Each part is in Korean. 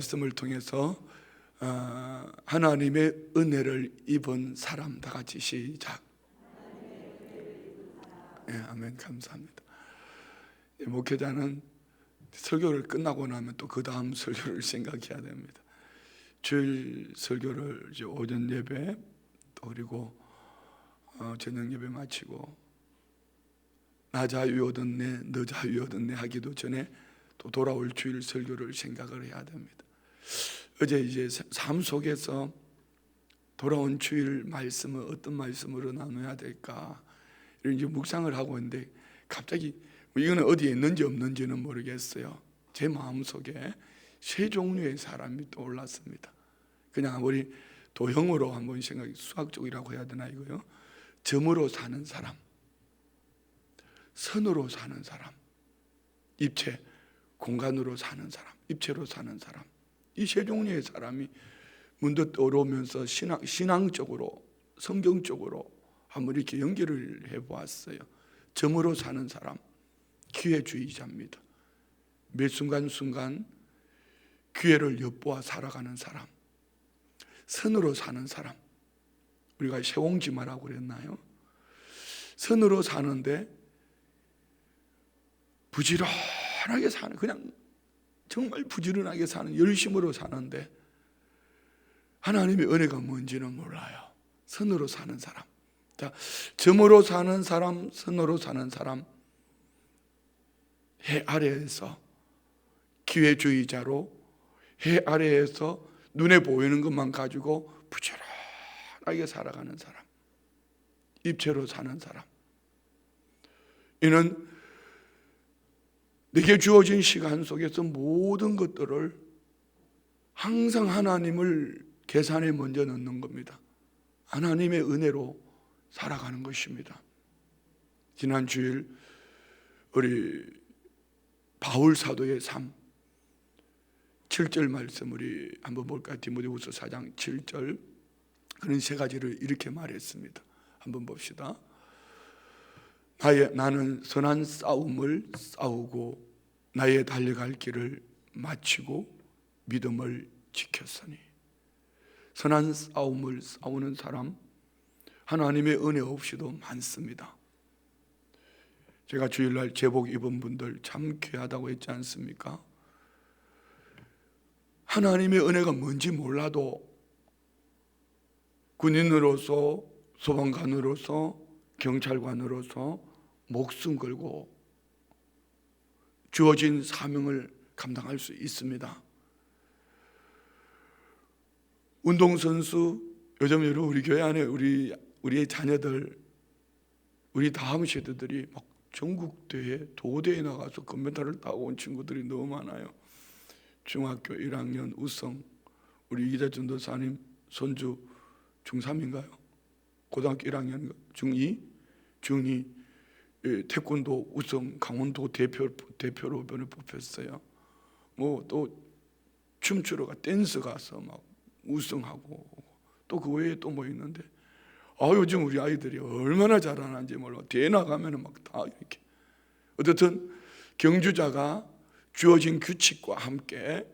말씀을 통해서 하나님의 은혜를 입은 사람, 다 같이 시작. 네, 아멘. 감사합니다. 목회자는 설교를 끝나고 나면 또 그 다음 설교를 생각해야 됩니다. 주일 설교를 이제 오전 예배 또 그리고 저녁 예배 마치고 나 자유 얻었네 너 자유 얻었네 하기도 전에 또 돌아올 주일 설교를 생각을 해야 됩니다. 어제 이제 삶 속에서 돌아온 주일 말씀을 어떤 말씀으로 나눠야 될까 이런 이제 묵상을 하고 있는데 갑자기 이거는 어디에 있는지 없는지는 모르겠어요. 제 마음속에 세 종류의 사람이 떠올랐습니다. 그냥 우리 도형으로 한번 수학적이라고 해야 되나 이거요. 점으로 사는 사람, 선으로 사는 사람, 입체, 공간으로 사는 사람, 입체로 사는 사람. 이 세 종류의 사람이 문득 떠오르면서 신앙적으로 성경적으로 한번 이렇게 연결을 해보았어요. 점으로 사는 사람, 기회주의자입니다. 매 순간순간 기회를 엿보아 살아가는 사람. 선으로 사는 사람, 우리가 세옹지마라고 그랬나요? 선으로 사는데 부지런하게 사는, 그냥 정말 부지런하게 사는, 열심으로 사는데 하나님의 은혜가 뭔지는 몰라요. 선으로 사는 사람. 자, 점으로 사는 사람, 선으로 사는 사람, 해 아래에서 기회주의자로 해 아래에서 눈에 보이는 것만 가지고 부지런하게 살아가는 사람, 입체로 사는 사람. 이는 내게 주어진 시간 속에서 모든 것들을 항상 하나님을 계산에 먼저 넣는 겁니다. 하나님의 은혜로 살아가는 것입니다. 지난 주일 우리 바울 사도의 삶 7절 말씀 우리 한번 볼까요? 디모데후서 4장 7절. 그런 세 가지를 이렇게 말했습니다. 한번 봅시다. 나는 선한 싸움을 싸우고 나의 달려갈 길을 마치고 믿음을 지켰으니. 선한 싸움을 싸우는 사람, 하나님의 은혜 없이도 많습니다. 제가 주일날 제복 입은 분들 참 귀하다고 했지 않습니까? 하나님의 은혜가 뭔지 몰라도 군인으로서, 소방관으로서, 경찰관으로서 목숨 걸고 주어진 사명을 감당할 수 있습니다. 운동선수, 요즘 우리 교회 안에 우리의 자녀들, 우리 다음 세대들이 막 전국대회, 도대에 나가서 금메달을 따고 온 친구들이 너무 많아요. 중학교 1학년 우승, 우리 이기자 전도사님 손주 중3인가요? 고등학교 1학년 중2 태권도 우승, 강원도 대표로 변을 뽑혔어요. 뭐 또 춤추러 댄스 가서 막 우승하고 또 그 외에 또 뭐 있는데 요즘 우리 아이들이 얼마나 잘하는지 몰라. 대회 나가면은 막 다 이렇게. 어쨌든 경주자가 주어진 규칙과 함께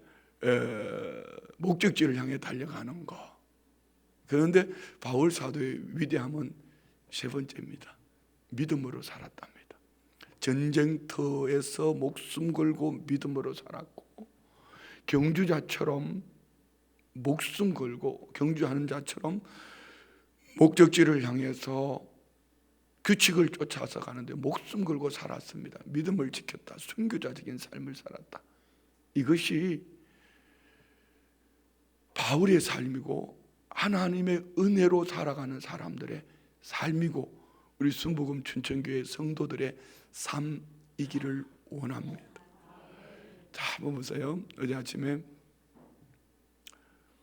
목적지를 향해 달려가는 거. 그런데 바울 사도의 위대함은 세 번째입니다. 믿음으로 살았답니다. 전쟁터에서 목숨 걸고 믿음으로 살았고, 경주자처럼 목숨 걸고 경주하는 자처럼 목적지를 향해서 규칙을 쫓아서 가는데 목숨 걸고 살았습니다. 믿음을 지켰다. 순교자적인 삶을 살았다. 이것이 바울의 삶이고 하나님의 은혜로 살아가는 사람들의 삶이고 우리 순복음 춘천교회 성도들의 삶이기를 원합니다. 자, 한번 보세요. 어제 아침에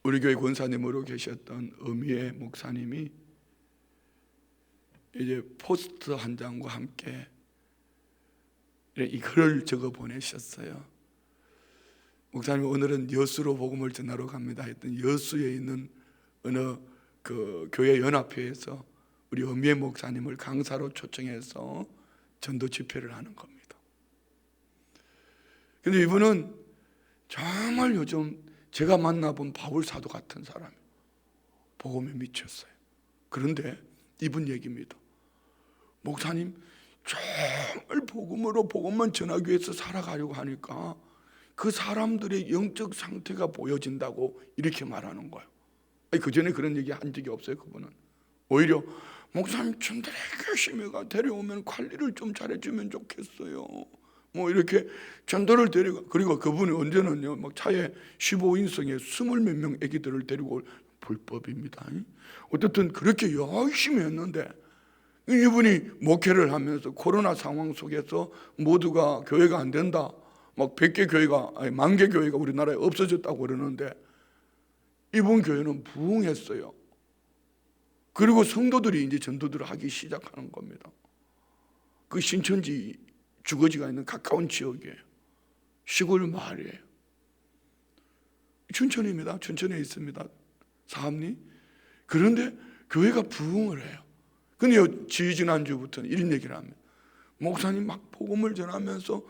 우리 교회 권사님으로 계셨던 어미의 목사님이 이제 포스트 한 장과 함께 이 글을 적어 보내셨어요. 목사님, 오늘은 여수로 복음을 전하러 갑니다 했던 여수에 있는 어느 그 교회 연합회에서 우리 어미의 목사님을 강사로 초청해서 전도 집회를 하는 겁니다. 근데 이분은 정말 요즘 제가 만나본 바울 사도 같은 사람이에요. 복음에 미쳤어요. 그런데 이분 얘기입니다. 목사님, 정말 복음으로 복음만 전하기 위해서 살아가려고 하니까 그 사람들의 영적 상태가 보여진다고 이렇게 말하는 거예요. 그 전에 그런 얘기 한 적이 없어요. 그분은 오히려 목사님 전들의 교심회가 데려오면 관리를 좀 잘해주면 좋겠어요. 뭐 이렇게 전도를 데려가. 그리고 그분이 언제는요, 막 차에 15인승에 20몇 명 애기들을 데리고 올 불법입니다. 어쨌든 그렇게 열심히 했는데 이분이 목회를 하면서 코로나 상황 속에서 모두가 교회가 안 된다, 막 100개 교회가, 아니 10,000개 교회가 우리나라에 없어졌다고 그러는데 이분 교회는 부흥했어요. 그리고 성도들이 이제 전도들을 하기 시작하는 겁니다. 그 신천지 주거지가 있는 가까운 지역이에요. 시골 마을이에요. 춘천입니다. 춘천에 있습니다. 사업리. 그런데 교회가 부흥을 해요. 근데 지난주부터는 이런 얘기를 합니다. 목사님 막 복음을 전하면서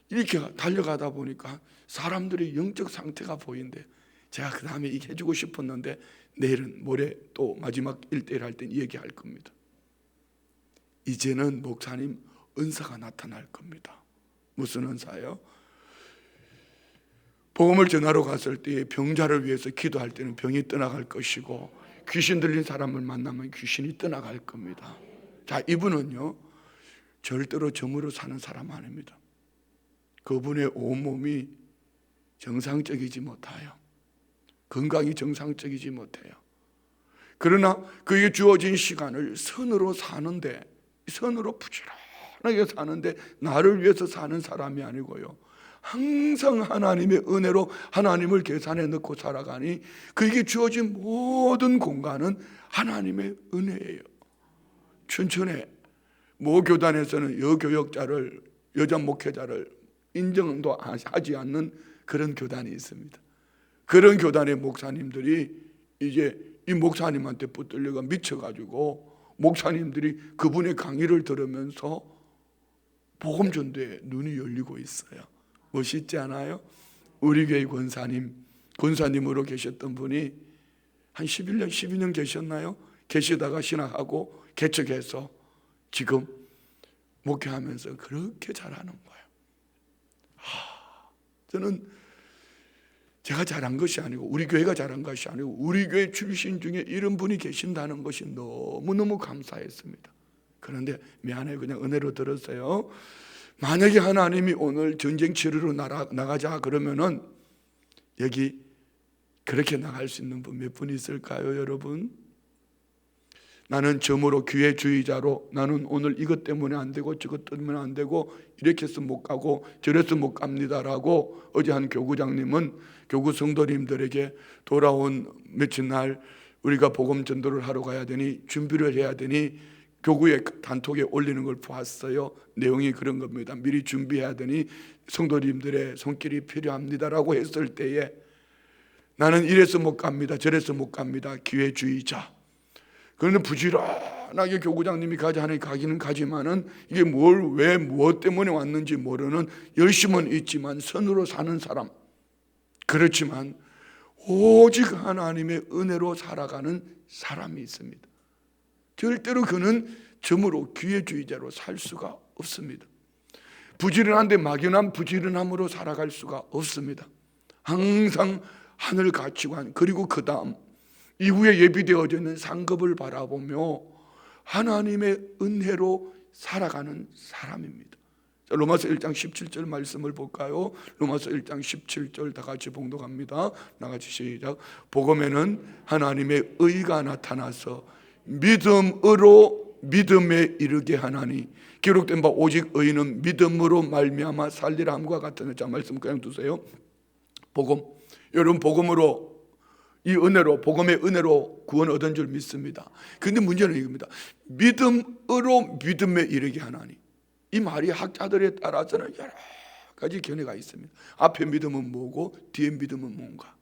이렇게 달려가다 보니까 사람들의 영적 상태가 보이는데 제가 그 다음에 이게 해주고 싶었는데 내일은 모레 또 마지막 1:1 할 때 얘기할 겁니다. 이제는 목사님 은사가 나타날 겁니다. 무슨 은사예요? 복음을 전하러 갔을 때 병자를 위해서 기도할 때는 병이 떠나갈 것이고 귀신 들린 사람을 만나면 귀신이 떠나갈 겁니다. 자, 이분은요 절대로 점으로 사는 사람 아닙니다. 그분의 온몸이 정상적이지 못해요. 건강이 정상적이지 못해요. 그러나 그에게 주어진 시간을 선으로 사는데, 선으로 부지런하게 사는데 나를 위해서 사는 사람이 아니고요, 항상 하나님의 은혜로 하나님을 계산해 넣고 살아가니 그에게 주어진 모든 공간은 하나님의 은혜예요. 춘천에 모 교단에서는 여교역자를, 여자 목회자를 인정도 하지 않는 그런 교단이 있습니다. 그런 교단의 목사님들이 이제 이 목사님한테 붙들려가 미쳐가지고 목사님들이 그분의 강의를 들으면서 복음 전도에 눈이 열리고 있어요. 멋있지 않아요? 우리 교회 권사님으로 계셨던 분이 한 11년, 12년 계셨나요? 계시다가 신학하고 개척해서 지금 목회하면서 그렇게 잘하는 거예요. 저는 제가 잘한 것이 아니고 우리 교회가 잘한 것이 아니고 우리 교회 출신 중에 이런 분이 계신다는 것이 너무너무 감사했습니다. 그런데 미안해요. 그냥 은혜로 들었어요. 만약에 하나님이 오늘 전쟁 치르러 나가자 그러면은 여기 그렇게 나갈 수 있는 분 몇 분 있을까요, 여러분? 나는 점으로 기회주의자로 나는 오늘 이것 때문에 안 되고 저것 때문에 안 되고 이렇게 해서 못 가고 저래서 못 갑니다라고 어제 한 교구장님은 교구 성도님들에게 돌아온 며칠 날 우리가 복음 전도를 하러 가야 되니 준비를 해야 되니 교구의 단톡에 올리는 걸 보았어요. 내용이 그런 겁니다. 미리 준비해야 되니 성도님들의 손길이 필요합니다라고 했을 때에 나는 이래서 못 갑니다. 저래서 못 갑니다. 기회주의자. 그런데 부지런하게 교구장님이 가자 하니 가기는 가지만은 이게 왜 무엇 때문에 왔는지 모르는 열심은 있지만 선으로 사는 사람. 그렇지만 오직 하나님의 은혜로 살아가는 사람이 있습니다. 절대로 그는 점으로 기회주의자로 살 수가 없습니다. 부지런한데 막연한 부지런함으로 살아갈 수가 없습니다. 항상 하늘 가치관 그리고 그 다음 이후에 예비되어져 있는 상급을 바라보며 하나님의 은혜로 살아가는 사람입니다. 자, 로마서 1장 17절 말씀을 볼까요? 로마서 1장 17절 다 같이 봉독합니다. 나같이 시작. 복음에는 하나님의 의가 나타나서 믿음으로 믿음에 이르게 하나니 기록된 바 오직 의인은 믿음으로 말미암아 살리라 함과 같은. 자, 말씀 그냥 두세요. 복음, 여러분 복음으로 이 은혜로 복음의 은혜로 구원 얻은 줄 믿습니다. 그런데 문제는 이겁니다. 믿음으로 믿음에 이르게 하나니, 이 말이 학자들에 따라서는 여러 가지 견해가 있습니다. 앞에 믿음은 뭐고 뒤에 믿음은 뭔가?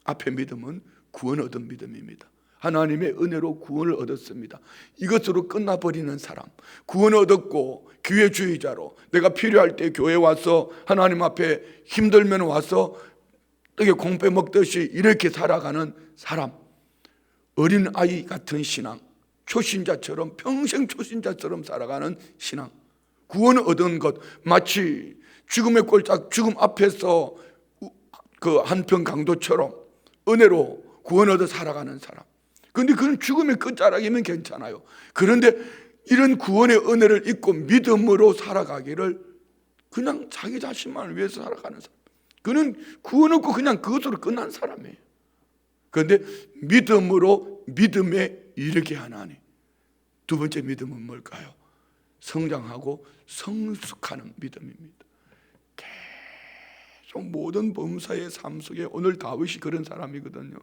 앞에 믿음은 구원 얻은 믿음입니다. 하나님의 은혜로 구원을 얻었습니다. 이것으로 끝나버리는 사람, 구원을 얻었고 기회주의자로 내가 필요할 때 교회 와서 하나님 앞에 힘들면 와서 떡에 콩 빼먹듯이 이렇게 살아가는 사람, 어린아이 같은 신앙, 초신자처럼 평생 초신자처럼 살아가는 신앙, 구원을 얻은 것, 마치 죽음의 꼴짝, 죽음 앞에서 그 한평 강도처럼 은혜로 구원 얻어 살아가는 사람. 그런데 그건 죽음의 끝자락이면 괜찮아요. 그런데 이런 구원의 은혜를 잊고 믿음으로 살아가기를 그냥 자기 자신만을 위해서 살아가는 사람, 그는 구원 얻고 그냥 그것으로 끝난 사람이에요. 그런데 믿음으로 믿음에 이르게 하나니, 두 번째 믿음은 뭘까요? 성장하고 성숙하는 믿음입니다. 계속 모든 범사의 삶 속에, 오늘 다윗이 그런 사람이거든요.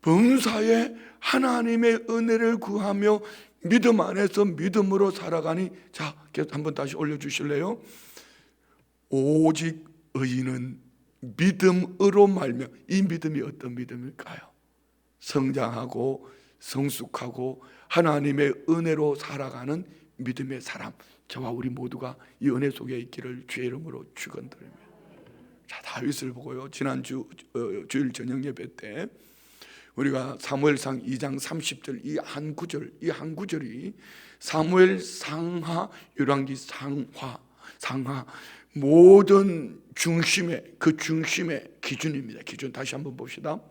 범사에 하나님의 은혜를 구하며 믿음 안에서 믿음으로 살아가니, 자, 한번 다시 올려주실래요? 오직 의인은 믿음으로 말며, 이 믿음이 어떤 믿음일까요? 성장하고 성숙하고 하나님의 은혜로 살아가는 믿음의 사람, 저와 우리 모두가 이 은혜 속에 있기를 주의 이름으로 축원드립니다. 자, 다윗을 보고요, 지난주 주일 저녁 예배 때 우리가 사무엘상 2장 30절 이 한 구절이 사무엘 상하, 열왕기 상하 모든 중심의, 그 중심의 기준입니다. 기준 다시 한번 봅시다.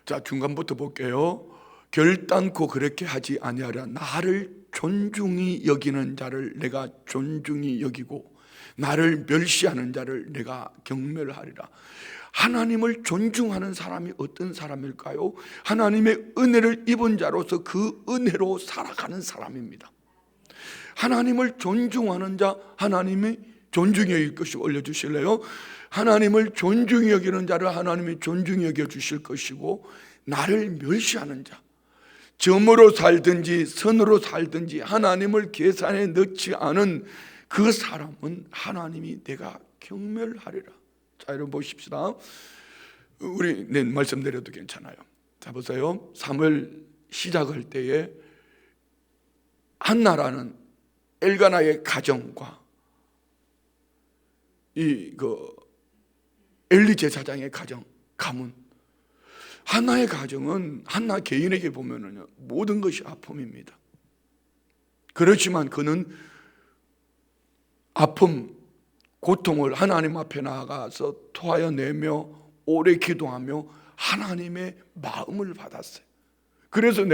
자, 중간부터 볼게요. 결단코 그렇게 하지 아니하라. 나를 존중히 여기는 자를 내가 존중히 여기고 나를 멸시하는 자를 내가 경멸하리라. 하나님을 존중하는 사람이 어떤 사람일까요? 하나님의 은혜를 입은 자로서 그 은혜로 살아가는 사람입니다. 하나님을 존중하는 자, 하나님이 존중히 여길 것이고, 올려주실래요? 하나님을 존중히 여기는 자를 하나님이 존중히 여겨주실 것이고, 나를 멸시하는 자, 점으로 살든지 선으로 살든지 하나님을 계산에 넣지 않은 그 사람은 하나님이 내가 경멸하리라. 자, 여러분 보십시다. 우리 말씀 내려도 괜찮아요. 자, 보세요. 사무엘 시작할 때에 한나라는 엘가나의 가정과 엘리 제사장의 가문, 한나의 가정은 한나 개인에게 보면은 모든 것이 아픔입니다. 그렇지만 그는 아픔, 고통을 하나님 앞에 나아가서 토하여 내며 오래 기도하며 하나님의 마음을 받았어요. 그래서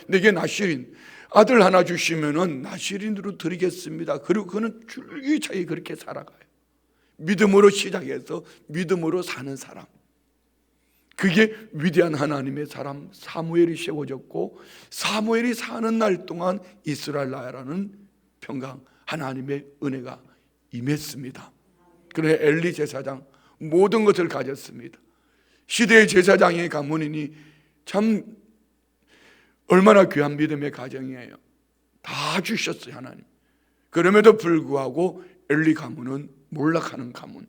내게 나실인 아들 하나 주시면은 나실인으로 드리겠습니다. 그리고 그는 줄기차게 그렇게 살아가요. 믿음으로 시작해서 믿음으로 사는 사람, 그게 위대한 하나님의 사람 사무엘이 세워졌고, 사무엘이 사는 날 동안 이스라엘 나라는 평강 하나님의 은혜가 임했습니다. 그래 엘리 제사장 모든 것을 가졌습니다. 시대의 제사장의 가문이니 참 얼마나 귀한 믿음의 가정이에요. 다 주셨어요, 하나님. 그럼에도 불구하고 엘리 가문은 몰락하는 가문.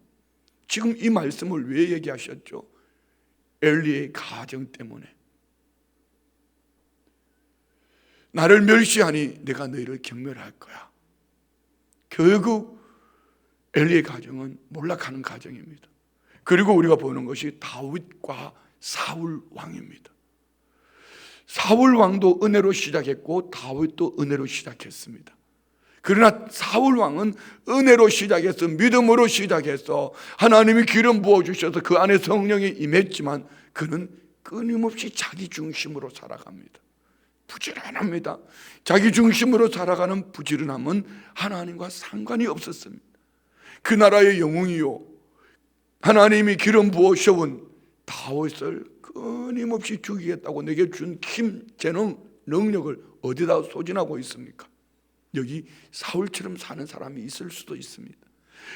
지금 이 말씀을 왜 얘기하셨죠? 엘리의 가정 때문에. 나를 멸시하니 내가 너희를 경멸할 거야. 결국 엘리의 가정은 몰락하는 가정입니다. 그리고 우리가 보는 것이 다윗과 사울 왕입니다. 사울 왕도 은혜로 시작했고 다윗도 은혜로 시작했습니다. 그러나 사울 왕은 은혜로 시작해서 믿음으로 시작해서 하나님이 기름 부어주셔서 그 안에 성령이 임했지만 그는 끊임없이 자기 중심으로 살아갑니다. 부지런합니다. 자기 중심으로 살아가는 부지런함은 하나님과 상관이 없었습니다. 그 나라의 영웅이요, 하나님이 기름 부어 세운 다윗을 끊임없이 죽이겠다고 내게 준 힘, 재능, 능력을 어디다 소진하고 있습니까? 여기 사울처럼 사는 사람이 있을 수도 있습니다.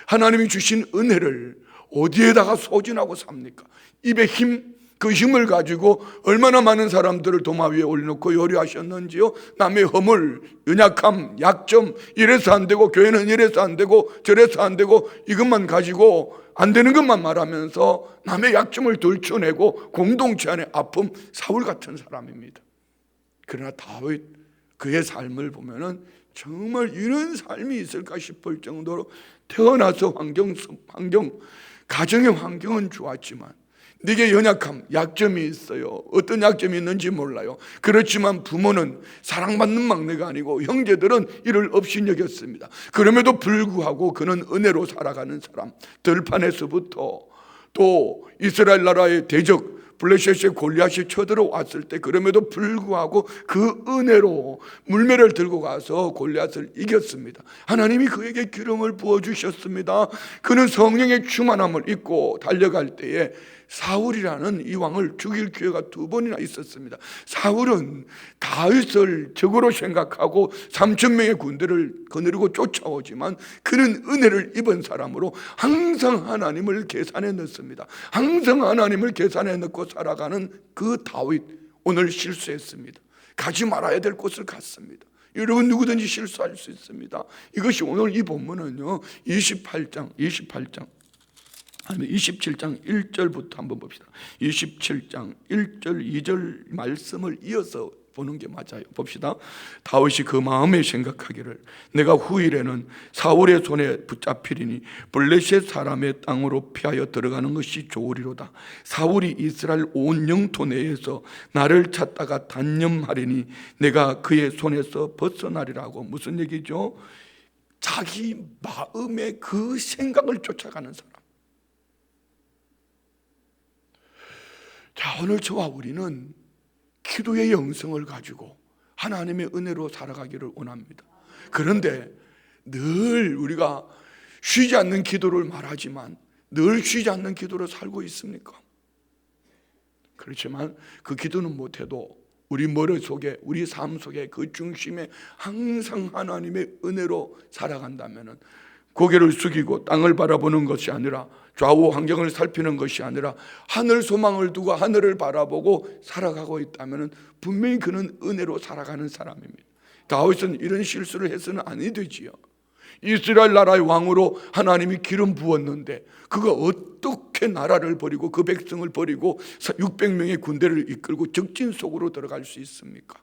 하나님이 주신 은혜를 어디에다가 소진하고 삽니까? 입에 힘, 그 힘을 가지고 얼마나 많은 사람들을 도마 위에 올려놓고 요리하셨는지요. 남의 허물, 연약함, 약점, 이래서 안 되고 교회는 이래서 안 되고 저래서 안 되고 이것만 가지고 안 되는 것만 말하면서 남의 약점을 들춰내고 공동체 안의 아픔, 사울 같은 사람입니다. 그러나 다윗, 그의 삶을 보면은 정말 이런 삶이 있을까 싶을 정도로 태어나서 환경 가정의 환경은 좋았지만 네게 연약함, 약점이 있어요. 어떤 약점이 있는지 몰라요. 그렇지만 부모는 사랑받는 막내가 아니고 형제들은 이를 업신여겼습니다. 그럼에도 불구하고 그는 은혜로 살아가는 사람. 들판에서부터 또 이스라엘 나라의 대적 블레셋의 골리앗이 쳐들어왔을 때 그럼에도 불구하고 그 은혜로 물매를 들고 가서 골리앗을 이겼습니다. 하나님이 그에게 기름을 부어주셨습니다. 그는 성령의 충만함을 입고 달려갈 때에 사울이라는 이 왕을 죽일 기회가 2번이나 있었습니다. 사울은 다윗을 적으로 생각하고 3,000명의 군대를 거느리고 쫓아오지만 그는 은혜를 입은 사람으로 항상 하나님을 계산해 넣습니다. 항상 하나님을 계산해 넣고 살아가는 그 다윗, 오늘 실수했습니다. 가지 말아야 될 곳을 갔습니다. 여러분 누구든지 실수할 수 있습니다. 이것이 오늘 이 본문은요 27장 아니면 27장 1절부터 한번 봅시다. 27장 1절 2절 말씀을 이어서 보는 게 맞아요. 봅시다. 다윗이 그 마음에 생각하기를 내가 후일에는 사울의 손에 붙잡히리니 블레셋 사람의 땅으로 피하여 들어가는 것이 좋으리로다. 사울이 이스라엘 온 영토 내에서 나를 찾다가 단념하리니 내가 그의 손에서 벗어나리라고. 무슨 얘기죠? 자기 마음의 그 생각을 쫓아가는 사람. 자, 오늘 저와 우리는 기도의 영성을 가지고 하나님의 은혜로 살아가기를 원합니다. 그런데 늘 우리가 쉬지 않는 기도를 말하지만 늘 쉬지 않는 기도로 살고 있습니까? 그렇지만 그 기도는 못해도 우리 머릿속에, 우리 삶 속에 그 중심에 항상 하나님의 은혜로 살아간다면 고개를 숙이고 땅을 바라보는 것이 아니라 좌우 환경을 살피는 것이 아니라 하늘 소망을 두고 하늘을 바라보고 살아가고 있다면 분명히 그는 은혜로 살아가는 사람입니다. 다윗은 이런 실수를 해서는 아니 되지요. 이스라엘 나라의 왕으로 하나님이 기름 부었는데 그가 어떻게 나라를 버리고 그 백성을 버리고 600명의 군대를 이끌고 적진 속으로 들어갈 수 있습니까?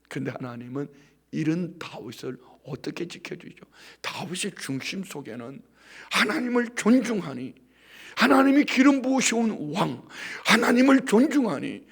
그런데 하나님은 이런 다윗을 어떻게 지켜주죠? 다윗의 중심 속에는 하나님을 존중하니, 하나님이 기름 부으시온 왕, 하나님을 존중하니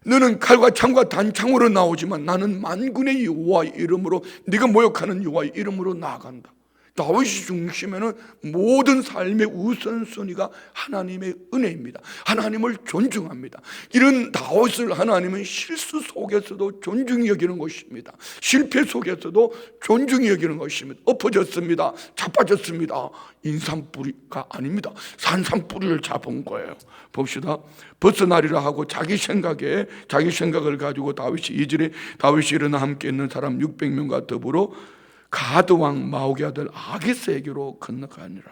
너는 칼과 창과 단창으로 나오지만 나는 만군의 여호와의 이름으로, 네가 모욕하는 여호와의 이름으로 나아간다. 다윗의 중심에는 모든 삶의 우선순위가 하나님의 은혜입니다. 하나님을 존중합니다. 이런 다윗을 하나님은 실수 속에서도 존중히 여기는 것입니다. 실패 속에서도 존중히 여기는 것입니다. 엎어졌습니다. 자빠졌습니다. 인삼뿌리가 아닙니다. 산삼뿌리를 잡은 거예요. 봅시다. 벗어나리라 하고 자기 생각을 가지고 다윗이 2절에 다윗이 일어나 함께 있는 사람 600명과 더불어 가드 왕 마옥의 아들 아기스에게로 건너가니라.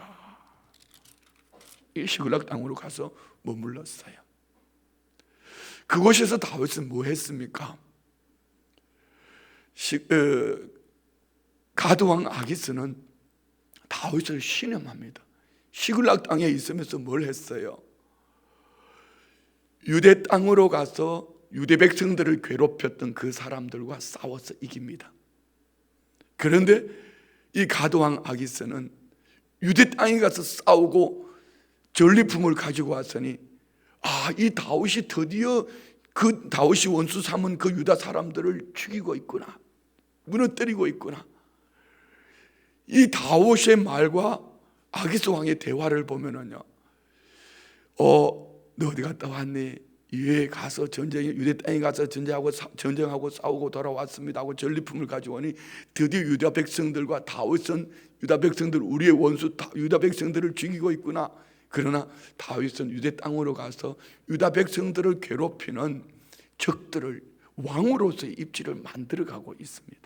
이 시글락 땅으로 가서 머물렀어요. 그곳에서 다윗은 뭐 했습니까? 가드 왕 아기스는 다윗을 신음합니다. 시글락 땅에 있으면서 뭘 했어요? 유대 땅으로 가서 유대 백성들을 괴롭혔던 그 사람들과 싸워서 이깁니다. 그런데 이 가드왕 아기스는 유대 땅에 가서 싸우고 전리품을 가지고 왔으니 이 다윗이 드디어 그 다윗이 원수 삼은 그 유다 사람들을 죽이고 있구나, 무너뜨리고 있구나. 이 다윗의 말과 아기스 왕의 대화를 보면은요, 너 어디 갔다 왔니? 유에 가서 유대 땅에 가서 전쟁하고 싸우고 돌아왔습니다 하고 전리품을 가져오니 드디어 유다 백성들과 다윗은 유다 백성들, 우리의 원수 유다 백성들을 죽이고 있구나. 그러나 다윗은 유대 땅으로 가서 유다 백성들을 괴롭히는 적들을 왕으로서의 입지를 만들어가고 있습니다.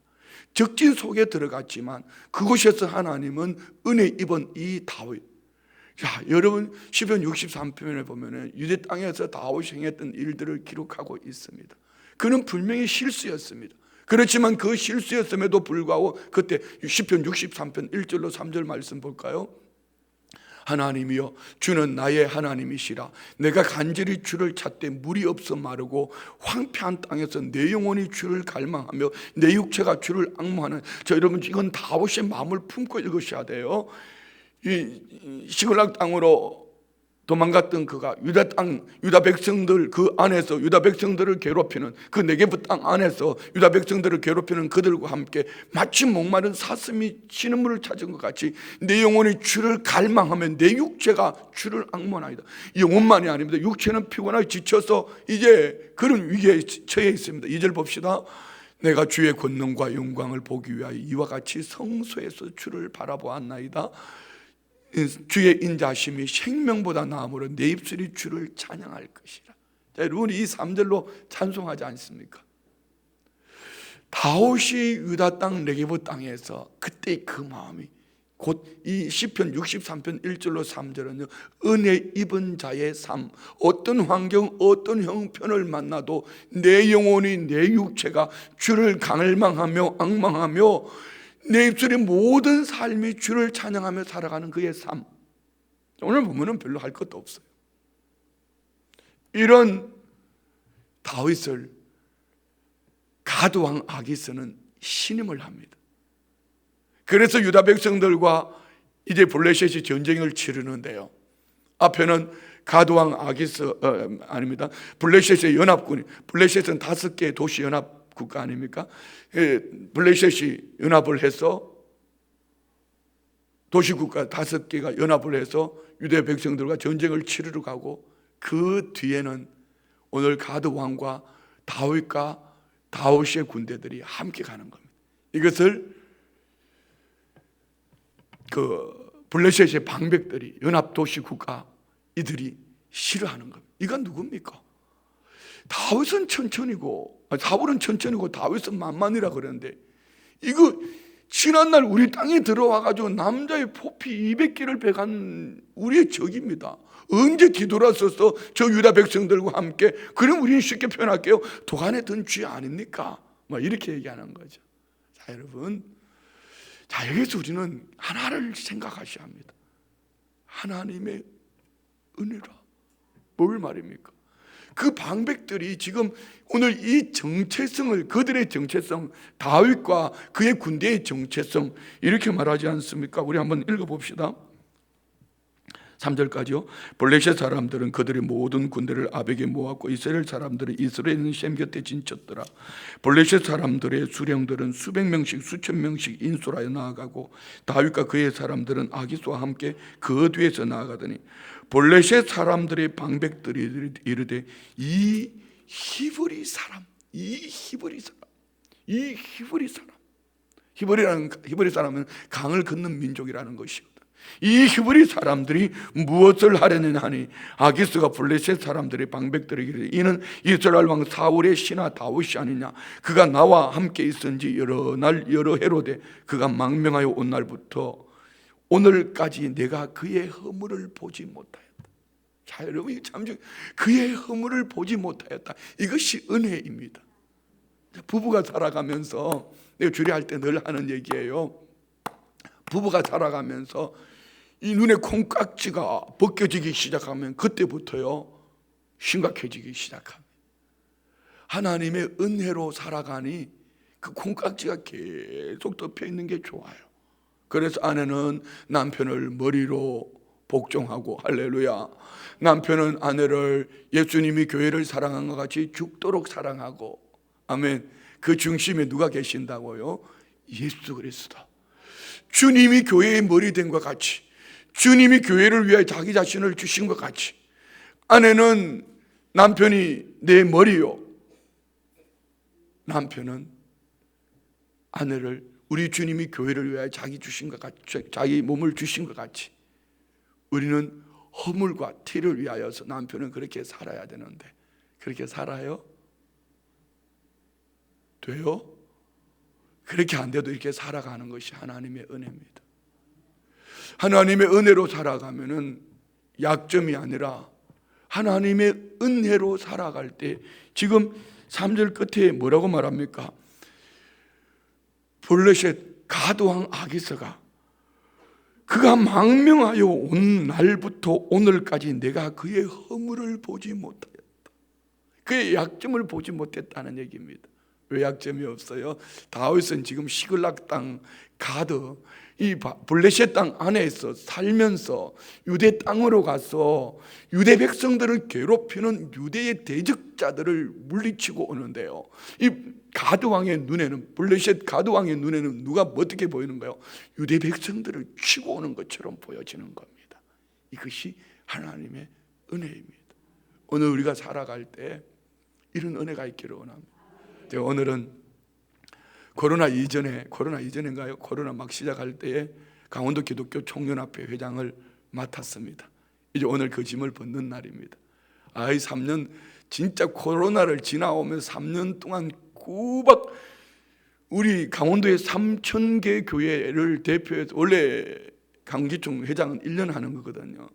적진 속에 들어갔지만 그곳에서 하나님은 은혜 입은 이 다윗, 자, 여러분 시편 63편에 보면은 유대 땅에서 다윗이 행했던 일들을 기록하고 있습니다. 그는 분명히 실수였습니다. 그렇지만 그 실수였음에도 불구하고 그때 시편 63편 1절로 3절 말씀 볼까요? 하나님이여 주는 나의 하나님이시라. 내가 간절히 주를 찾되 물이 없어 마르고 황폐한 땅에서 내 영혼이 주를 갈망하며 내 육체가 주를 앙모하는. 자, 여러분 이건 다윗의 마음을 품고 읽으셔야 돼요. 이 시글락 땅으로 도망갔던 그가 유다 땅, 유다 백성들 그 안에서 유다 백성들을 괴롭히는 그 네게부 땅 안에서 유다 백성들을 괴롭히는 그들과 함께 마치 목마른 사슴이 신음물을 찾은 것 같이 내 영혼이 주를 갈망하면 내 육체가 주를 앙모나이다. 영혼만이 아닙니다. 육체는 피곤하게 지쳐서 이제 그런 위기에 처해 있습니다. 2절 봅시다. 내가 주의 권능과 영광을 보기 위하여 이와 같이 성소에서 주를 바라보았나이다. 주의 인자심이 생명보다 나음으로 내 입술이 주를 찬양할 것이라. 자, 여러분 이 3절로 찬송하지 않습니까? 다윗이 유다 땅 네게부 땅에서 그때 그 마음이 곧 이 시편 63편 1절로 3절은요 은혜 입은 자의 삶, 어떤 환경 어떤 형편을 만나도 내 영혼이 내 육체가 주를 갈망하며 앙망하며 내 입술의 모든 삶이 주를 찬양하며 살아가는 그의 삶. 오늘 보면은 별로 할 것도 없어요. 이런 다윗을 가드왕 아기스는 신임을 합니다. 그래서 유다 백성들과 이제 블레셋이 전쟁을 치르는데요, 앞에는 가드왕 아기스 아닙니다. 블레셋의 연합군이, 블레셋은 5개의 도시 연합 국가 아닙니까? 블레셋이 연합을 해서 도시국가 5개가 연합을 해서 유대 백성들과 전쟁을 치르러 가고, 그 뒤에는 오늘 가드 왕과 다윗과 다윗의 군대들이 함께 가는 겁니다. 이것을 그 블레셋의 방백들이, 연합 도시 국가 이들이 싫어하는 겁니다. 이건 누굽니까? 다윗은 천천히고, 사울은 천천히고 다윗은 만만이라 그러는데, 이거 지난날 우리 땅에 들어와가지고 남자의 포피 200개를 배간 우리의 적입니다. 언제 뒤돌아서서 저 유다 백성들과 함께, 그럼 우리는 쉽게 표현할게요, 도간에 든 쥐 아닙니까? 막 이렇게 얘기하는 거죠. 자, 여러분, 자, 여기서 우리는 하나를 생각하셔야 합니다. 하나님의 은혜라. 뭘 말입니까? 그 방백들이 지금 오늘 이 정체성을, 그들의 정체성, 다윗과 그의 군대의 정체성, 이렇게 말하지 않습니까? 우리 한번 읽어봅시다. 3절까지요. 블레셋 사람들은 그들의 모든 군대를 아벡에 모았고 이스라엘 사람들은 이스라엘 있는 셈 곁에 진쳤더라. 블레셋 사람들의 수령들은 수백 명씩 수천 명씩 인솔하여 나아가고 다윗과 그의 사람들은 아기스와 함께 그 뒤에서 나아가더니 블레셋 사람들의 방백들이 이르되 이 히브리 사람, 히브리 사람은 강을 걷는 민족이라는 것이거든. 이 히브리 사람들이 무엇을 하려느냐 하니 아기스가 블레셋 사람들의 방백들에게 이르되 이는 이스라엘 왕 사울의 신하 다윗이 아니냐. 그가 나와 함께 있은지 여러 날 여러 해로되 그가 망명하여 온 날부터 오늘까지 내가 그의 허물을 보지 못하였다. 자, 여러분, 참 그의 허물을 보지 못하였다. 이것이 은혜입니다. 부부가 살아가면서, 내가 주례할 때 늘 하는 얘기예요. 부부가 살아가면서 이 눈에 콩깍지가 벗겨지기 시작하면 그때부터요 심각해지기 시작합니다. 하나님의 은혜로 살아가니 그 콩깍지가 계속 덮여 있는 게 좋아요. 그래서 아내는 남편을 머리로 복종하고, 할렐루야, 남편은 아내를 예수님이 교회를 사랑한 것 같이 죽도록 사랑하고, 아멘. 그 중심에 누가 계신다고요? 예수 그리스도. 주님이 교회의 머리 된 것 같이, 주님이 교회를 위해 자기 자신을 주신 것 같이, 아내는 남편이 내 머리요, 남편은 아내를, 우리 주님이 교회를 위해 자기 주신 것 같이, 자기 몸을 주신 것 같이 우리는 허물과 티를 위하여서 남편은 그렇게 살아야 되는데, 그렇게 살아요? 돼요? 그렇게 안 돼도 이렇게 살아가는 것이 하나님의 은혜입니다. 하나님의 은혜로 살아가면은 약점이 아니라 하나님의 은혜로 살아갈 때, 지금 3절 끝에 뭐라고 말합니까? 블레셋 가드왕 아기스가 그가 망명하여 온 날부터 오늘까지 내가 그의 허물을 보지 못하였다. 그의 약점을 보지 못했다는 얘기입니다. 외약점이 없어요. 다윗은 지금 시글락 땅 가드, 이 블레셋 땅 안에서 살면서 유대 땅으로 가서 유대 백성들을 괴롭히는 유대의 대적자들을 물리치고 오는데요. 이 가드 왕의 눈에는, 블레셋 가드 왕의 눈에는 누가 어떻게 보이는가요? 유대 백성들을 치고 오는 것처럼 보여지는 겁니다. 이것이 하나님의 은혜입니다. 오늘 우리가 살아갈 때 이런 은혜가 있기를 원합니다. 제가 오늘은 코로나 이전인가요? 코로나 막 시작할 때에 강원도 기독교 총연합회 회장을 맡았습니다. 이제 오늘 그 짐을 벗는 날입니다. 3년 진짜 코로나를 지나오면서 3년 동안 꾸박 우리 강원도의 3,000개 교회를 대표해서, 원래 강기총 회장은 1년 하는 거거든요.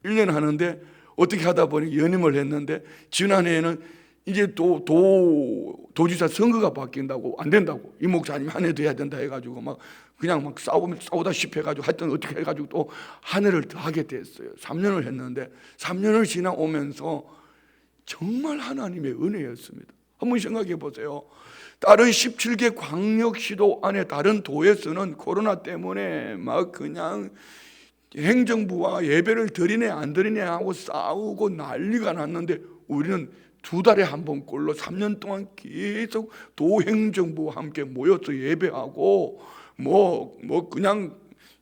1년 하는데 어떻게 하다 보니 연임을 했는데, 지난해에는 이제 도지사 선거가 바뀐다고 안 된다고, 이 목사님 한 해 더 해야 된다 해가지고 막 그냥 막 싸우다시피 해가지고 하여튼 어떻게 해가지고 또 한 해를 더 하게 됐어요. 3년을 했는데 3년을 지나오면서 정말 하나님의 은혜였습니다. 한번 생각해 보세요. 다른 17개 광역시도 안에 다른 도에서는 코로나 때문에 막 그냥 행정부와 예배를 드리네 안 드리네 하고 싸우고 난리가 났는데, 우리는 2달에 한 번꼴로 3년 동안 계속 도행정부와 함께 모여서 예배하고 그냥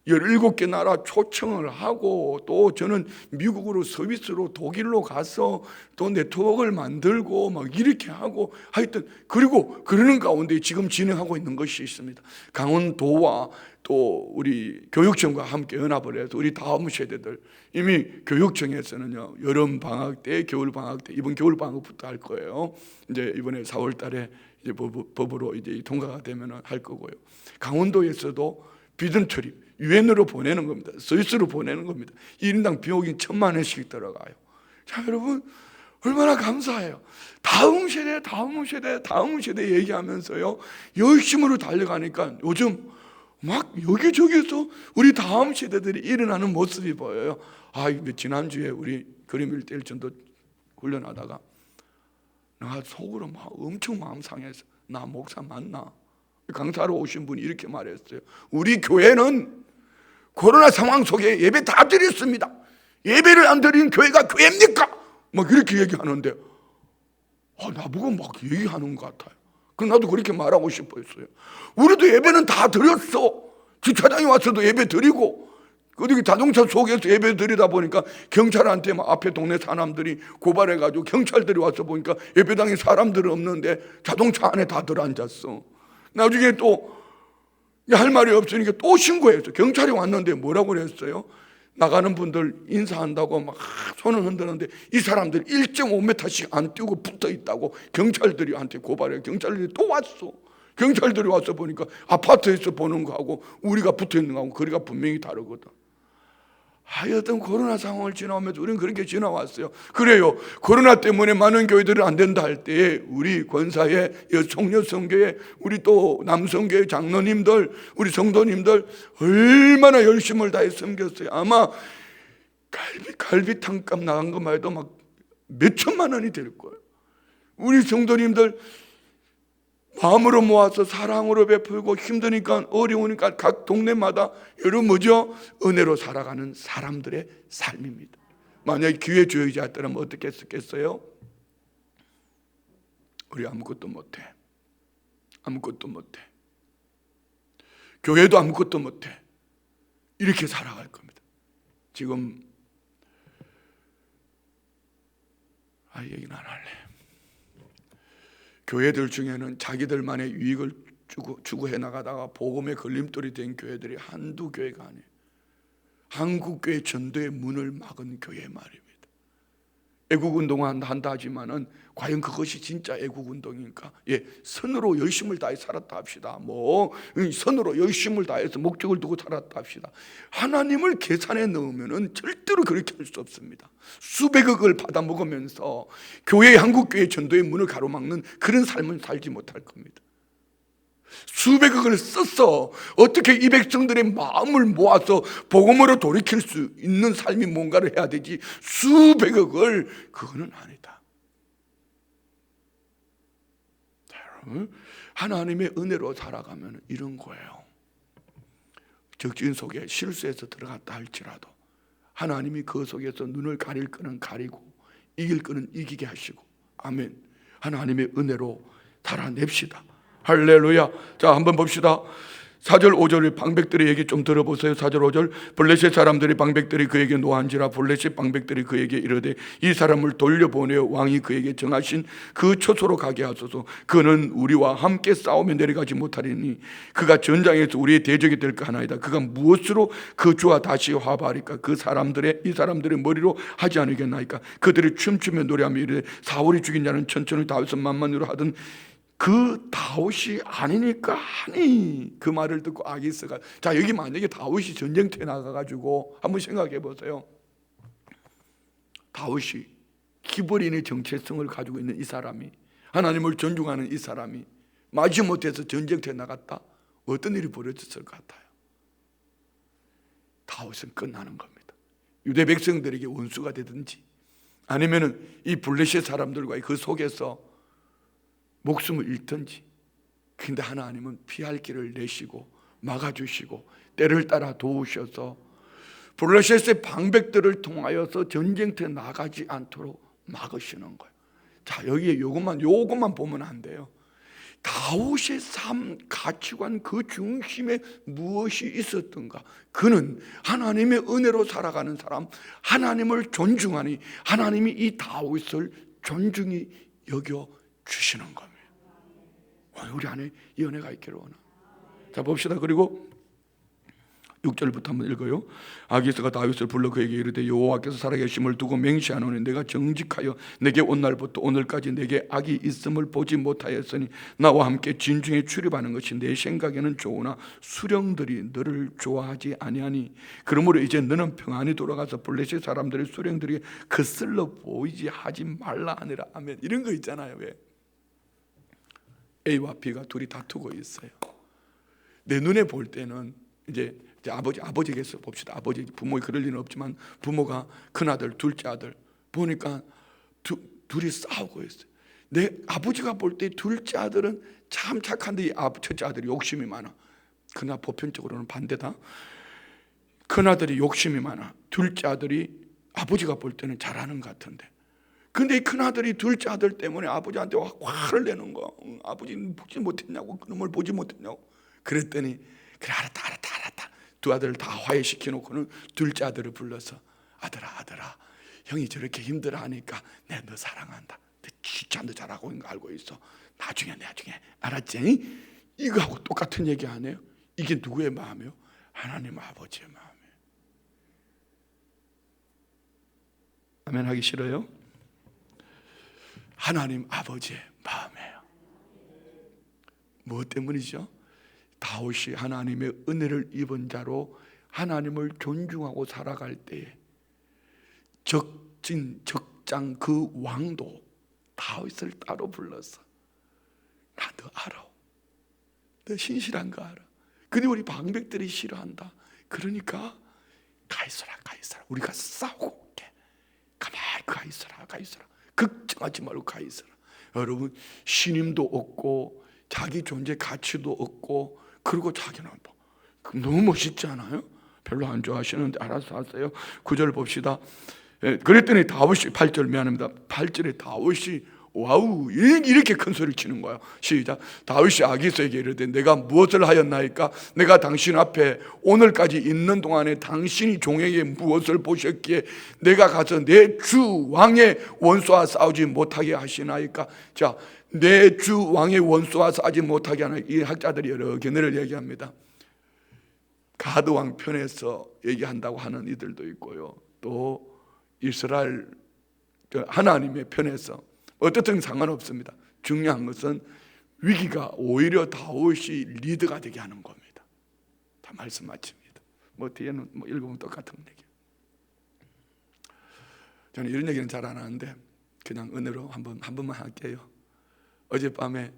17개 나라 초청을 하고, 또 저는 미국으로 서비스로 독일로 가서 또 네트워크를 만들고 막 이렇게 하고, 하여튼 그리고 그러는 가운데 지금 진행하고 있는 것이 있습니다. 강원도와 또 우리 교육청과 함께 연합을 해서 우리 다음 세대들, 이미 교육청에서는요, 여름 방학 때, 겨울 방학 때, 이번 겨울 방학부터 할 거예요. 이제 이번에 4월 달에 이제 법으로 이제 통과가 되면 할 거고요. 강원도에서도 비전 출입, 유엔으로 보내는 겁니다. 스위스로 보내는 겁니다. 1인당 비용이 1,000만 원씩 들어가요. 자, 여러분 얼마나 감사해요. 다음 세대 얘기하면서요, 열심으로 달려가니까 요즘 막 여기저기서 우리 다음 세대들이 일어나는 모습이 보여요. 지난주에 우리 그림 1:1 전도 훈련하다가 나 속으로 막 엄청 마음 상해서, 나 목사 맞나? 강사로 오신 분이 이렇게 말했어요. 우리 교회는 코로나 상황 속에 예배 다 드렸습니다. 예배를 안 드리는 교회가 교회입니까? 막 이렇게 얘기하는데, 나보고 막 얘기하는 것 같아요. 그럼 나도 그렇게 말하고 싶었어요. 우리도 예배는 다 드렸어. 주차장에 와서도 예배 드리고, 어디 자동차 속에서 예배 드리다 보니까 경찰한테 막 앞에 동네 사람들이 고발해가지고 경찰들이 와서 보니까 예배당에 사람들은 없는데 자동차 안에 다 들어앉았어. 나중에 또 할 말이 없으니까 또 신고했어. 경찰이 왔는데 뭐라고 그랬어요? 나가는 분들 인사한다고 막 손을 흔드는데 이 사람들 1.5m씩 안 뛰고 붙어 있다고 경찰들이한테 고발해. 경찰들이 또 왔어. 경찰들이 와서 보니까 아파트에서 보는 거하고 우리가 붙어 있는 거하고 거리가 분명히 다르거든. 하여튼 코로나 상황을 지나오면서 우리는 그렇게 지나왔어요. 그래요. 코로나 때문에 많은 교회들은 안 된다 할 때에 우리 권사회, 총여성교회, 우리 또 남성교회 장로님들, 우리 성도님들 얼마나 열심을 다해 섬겼어요. 아마 갈비탕값 나간 것만 해도 막 몇천만 원이 될 거예요. 우리 성도님들 마음으로 모아서 사랑으로 베풀고, 힘드니까 어려우니까 각 동네마다 여러 은혜로 살아가는 사람들의 삶입니다. 만약에 기회 주의자였다면 어떻게 했겠어요? 우리 아무것도 못해. 교회도 아무것도 못해. 이렇게 살아갈 겁니다. 지금 얘기는 안 할래. 교회들 중에는 자기들만의 유익을 추구해 나가다가 복음의 걸림돌이 된 교회들이 한두 교회가 아니에요. 한국교회 전도의 문을 막은 교회 말입니다. 애국운동을 한다 하지만은 과연 그것이 진짜 애국운동인가? 선으로 열심을 다해 살았다 합시다. 선으로 열심을 다해서 목적을 두고 살았다 합시다. 하나님을 계산에 넣으면은 절대로 그렇게 할 수 없습니다. 수백억을 받아 먹으면서 한국교회 전도의 문을 가로막는 그런 삶은 살지 못할 겁니다. 수백억을 써서 어떻게 이 백성들의 마음을 모아서 복음으로 돌이킬 수 있는 삶이 뭔가를 해야 되지, 수백억을, 그거는 아니다. 자, 하나님의 은혜로 살아가면 이런 거예요. 적진 속에 실수해서 들어갔다 할지라도 하나님이 그 속에서 눈을 가릴 거는 가리고 이길 거는 이기게 하시고, 아멘. 하나님의 은혜로 살아냅시다. 할렐루야. 자, 한번 봅시다. 4절 5절의 방백들의 얘기 좀 들어보세요. 4절 5절. 블레셋 사람들이 방백들이 그에게 노한지라 블레셋 방백들이 그에게 이르되 이 사람을 돌려보내어 왕이 그에게 정하신 그 초소로 가게 하소서. 그는 우리와 함께 싸우며 내려가지 못하리니 그가 전장에서 우리의 대적이 될까 하나이다. 그가 무엇으로 그 주와 다시 화합하리까? 이 사람들의 머리로 하지 않으겠나이까? 그들이 춤추며 노래하며 이르되 사울이 죽인 자는 천천히 다윗을 만만으로 하던 그 다윗이 아니니까 하니. 그 말을 듣고 아기스가, 자, 여기 만약에 다윗이 전쟁터에 나가가지고 한번 생각해 보세요. 다윗이 기브린의 정체성을 가지고 있는 이 사람이, 하나님을 존중하는 이 사람이 마지못해서 전쟁터에 나갔다? 어떤 일이 벌어졌을 것 같아요? 다윗은 끝나는 겁니다. 유대 백성들에게 원수가 되든지 아니면은 이 블레셋 사람들과의 그 속에서 목숨을 잃든지. 근데 하나님은 피할 길을 내시고 막아주시고 때를 따라 도우셔서 블레셋의 방백들을 통하여서 전쟁터에 나가지 않도록 막으시는 거예요. 자, 여기에 요것만 보면 안 돼요. 다윗의 삶 가치관 그 중심에 무엇이 있었던가? 그는 하나님의 은혜로 살아가는 사람, 하나님을 존중하니 하나님이 이 다윗을 존중히 여겨 주시는 겁니다. 우리 안에 이 은혜가 있기를 원합니다. 자, 봅시다. 그리고 6절부터 한번 읽어요. 아기스가 다윗을 불러 그에게 이르되 여호와께서 살아계심을 두고 맹세하노니 내가 정직하여 내게 온 날부터 오늘까지 내게 악이 있음을 보지 못하였으니 나와 함께 진중에 출입하는 것이 내 생각에는 좋으나 수령들이 너를 좋아하지 아니하니 그러므로 이제 너는 평안히 돌아가서 블레셋 사람들의 수령들에게 거슬러 보이지 하지 말라 하니라. 아멘. 이런 거 있잖아요. 왜? A와 B가 둘이 다투고 있어요. 내 눈에 볼 때는 이제 아버지에게서 봅시다. 아버지, 부모의 그럴 리는 없지만 부모가 큰아들, 둘째 아들 보니까 둘이 싸우고 있어요. 내 아버지가 볼 때 둘째 아들은 참 착한데 이 첫째 아들이 욕심이 많아. 그러나 보편적으로는 반대다. 큰아들이 욕심이 많아. 둘째 아들이 아버지가 볼 때는 잘하는 것 같은데, 근데 이 큰아들이 둘째 아들 때문에 아버지한테 화를 내는 거야. 아버지는 보지 못했냐고, 그놈을 보지 못했냐고. 그랬더니 그래, 알았다. 두 아들을 다 화해시켜놓고는 둘째 아들을 불러서 아들아 형이 저렇게 힘들어하니까 내가 너 사랑한다. 너 진짜 너 잘하고 있는 거 알고 있어. 나중에 알았지? 이거하고 똑같은 얘기 안 해요? 이게 누구의 마음이에요? 하나님 아버지의 마음이에요. 아멘 하기 싫어요? 하나님 아버지의 마음이에요. 무엇 때문이죠? 다윗이 하나님의 은혜를 입은 자로 하나님을 존중하고 살아갈 때에 적장 그 왕도 다윗을 따로 불러서 나 너 알아. 너 신실한 거 알아. 근데 우리 방백들이 싫어한다. 그러니까 가 있어라. 우리가 싸우고 올게. 가만히 가 있어라. 걱정하지 말고 가 있어라. 여러분, 신임도 없고 자기 존재 가치도 없고, 그리고 자기는 너무 멋있지 않아요? 별로 안 좋아하시는데 알아서 하세요. 9절 봅시다. 그랬더니 다윗이 8절 미안합니다. 8절에 다윗이 와우 이렇게 큰 소리를 치는 거야. 시작. 다윗이 아기스에게 이르되 내가 무엇을 하였나이까? 내가 당신 앞에 오늘까지 있는 동안에 당신이 종에게 무엇을 보셨기에 내가 가서 내 주 왕의 원수와 싸우지 못하게 하시나이까? 자, 내 주 왕의 원수와 싸우지 못하게 하는, 이 학자들이 여러 견해를 얘기합니다. 가드 왕 편에서 얘기한다고 하는 이들도 있고요, 또 이스라엘 하나님의 편에서, 어떻든 상관없습니다. 중요한 것은 위기가 오히려 다윗이 리더가 되게 하는 겁니다. 다 말씀 마칩니다. 뒤에는 읽으면 똑같은 얘기. 저는 이런 얘기는 잘 안 하는데 그냥 은혜로 한 번만 할게요. 어젯밤에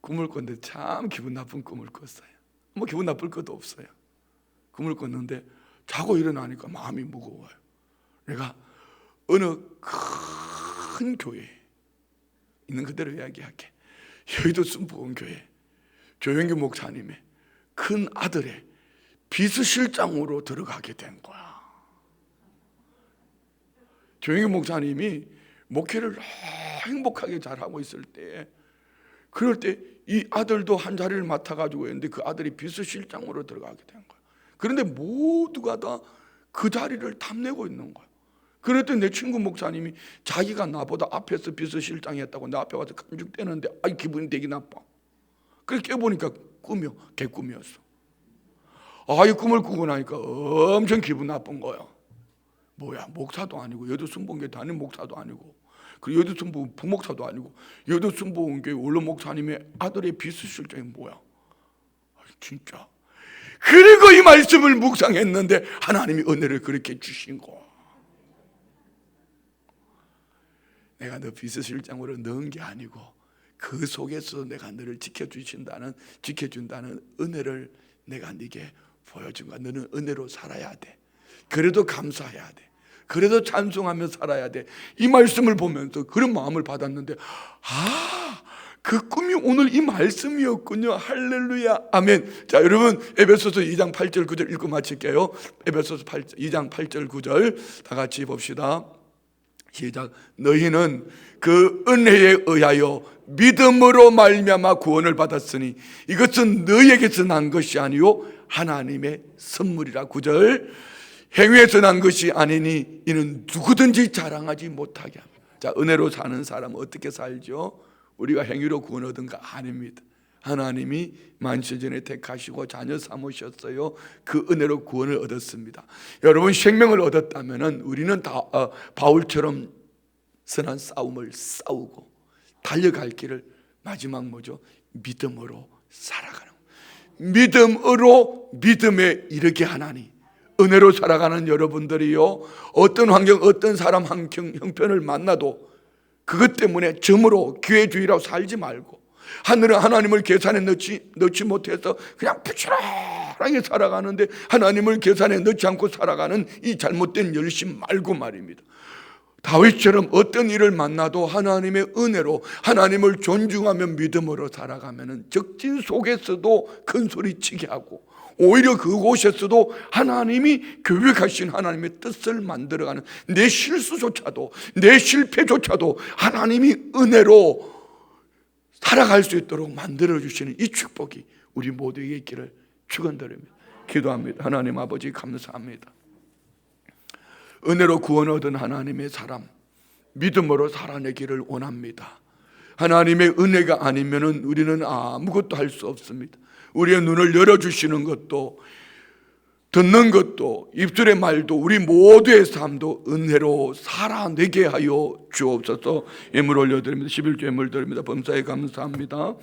꿈을 꿨는데 참 기분 나쁜 꿈을 꿨어요. 기분 나쁠 것도 없어요. 꿈을 꿨는데 자고 일어나니까 마음이 무거워요. 내가 어느 큰 교회, 있는 그대로 이야기할게, 여의도 순복음교회 조영규 목사님의 큰 아들의 비서실장으로 들어가게 된 거야. 조영규 목사님이 목회를 너무 행복하게 잘하고 있을 때, 그럴 때 이 아들도 한 자리를 맡아가지고 했는데 그 아들이 비서실장으로 들어가게 된 거야. 그런데 모두가 다 그 자리를 탐내고 있는 거야. 그럴 때 내 친구 목사님이 자기가 나보다 앞에서 비서실장이 했다고 내 앞에 와서 간죽대는데 기분이 되게 나빠. 그래서 깨보니까 꿈이야. 개꿈이었어. 이 꿈을 꾸고 나니까 엄청 기분 나쁜 거야. 뭐야, 목사도 아니고 여도 순복음교회 담임 목사도 아니고 그리고 여도 순복음 부목사도 아니고 여도 순복음교회 원로 목사님의 아들의 비서실장이 뭐야. 진짜. 그리고 이 말씀을 묵상했는데 하나님이 은혜를 그렇게 주신 거. 내가 너 비서실장으로 넣은 게 아니고 그 속에서 내가 너를 지켜준다는 은혜를 내가 네게 보여준 거야. 너는 은혜로 살아야 돼. 그래도 감사해야 돼. 그래도 찬송하며 살아야 돼. 이 말씀을 보면서 그런 마음을 받았는데 그 꿈이 오늘 이 말씀이었군요. 할렐루야, 아멘. 자, 여러분 에베소서 2장 8절 9절 읽고 마칠게요. 에베소서 2장 8절 9절 다 같이 봅시다. 시작. 너희는 그 은혜에 의하여 믿음으로 말미암아 구원을 받았으니 이것은 너희에게서 난 것이 아니요 하나님의 선물이라. 9절. 행위에서 난 것이 아니니 이는 누구든지 자랑하지 못하게 합니다. 자, 은혜로 사는 사람은 어떻게 살죠? 우리가 행위로 구원 얻은 거 아닙니다. 하나님이 만세전에 택하시고 자녀 삼으셨어요. 그 은혜로 구원을 얻었습니다. 여러분 생명을 얻었다면 우리는 다 바울처럼 선한 싸움을 싸우고 달려갈 길을 마지막 뭐죠? 믿음으로 살아가는 믿음으로 믿음에 이르게 하나니. 은혜로 살아가는 여러분들이요, 어떤 환경 어떤 사람 형편을 만나도 그것 때문에 점으로 기회주의라고 살지 말고 하늘은 하나님을 계산에 넣지 못해서 그냥 부지런하게 살아가는데 하나님을 계산에 넣지 않고 살아가는 이 잘못된 열심 말고 말입니다. 다윗처럼 어떤 일을 만나도 하나님의 은혜로 하나님을 존중하며 믿음으로 살아가면 적진 속에서도 큰 소리치게 하고 오히려 그곳에서도 하나님이 계획하신 하나님의 뜻을 만들어가는 내 실수조차도 내 실패조차도 하나님이 은혜로 살아갈 수 있도록 만들어주시는 이 축복이 우리 모두에게 있기를 축원드립니다. 기도합니다. 하나님 아버지 감사합니다. 은혜로 구원 얻은 하나님의 사람 믿음으로 살아내기를 원합니다. 하나님의 은혜가 아니면 우리는 아무것도 할 수 없습니다. 우리의 눈을 열어주시는 것도 듣는 것도 입술의 말도 우리 모두의 삶도 은혜로 살아내게 하여 주옵소서. 예물 올려드립니다. 11조 예물 드립니다. 범사에 감사합니다.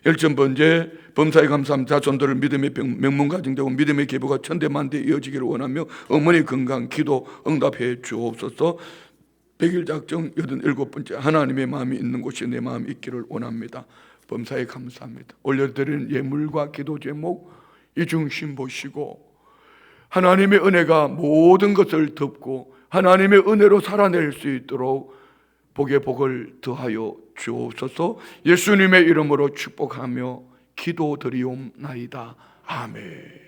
열전번제 범사에 감사합니다. 자손들을 믿음의 명문 가정되고 믿음의 계보가 천대만대 이어지기를 원하며 어머니 건강 기도 응답해 주옵소서. 100일 작정 87번째 하나님의 마음이 있는 곳에 내 마음이 있기를 원합니다. 범사에 감사합니다. 올려드리는 예물과 기도 제목 이 중심 보시고 하나님의 은혜가 모든 것을 덮고 하나님의 은혜로 살아낼 수 있도록 복에 복을 더하여 주옵소서. 예수님의 이름으로 축복하며 기도드리옵나이다. 아멘.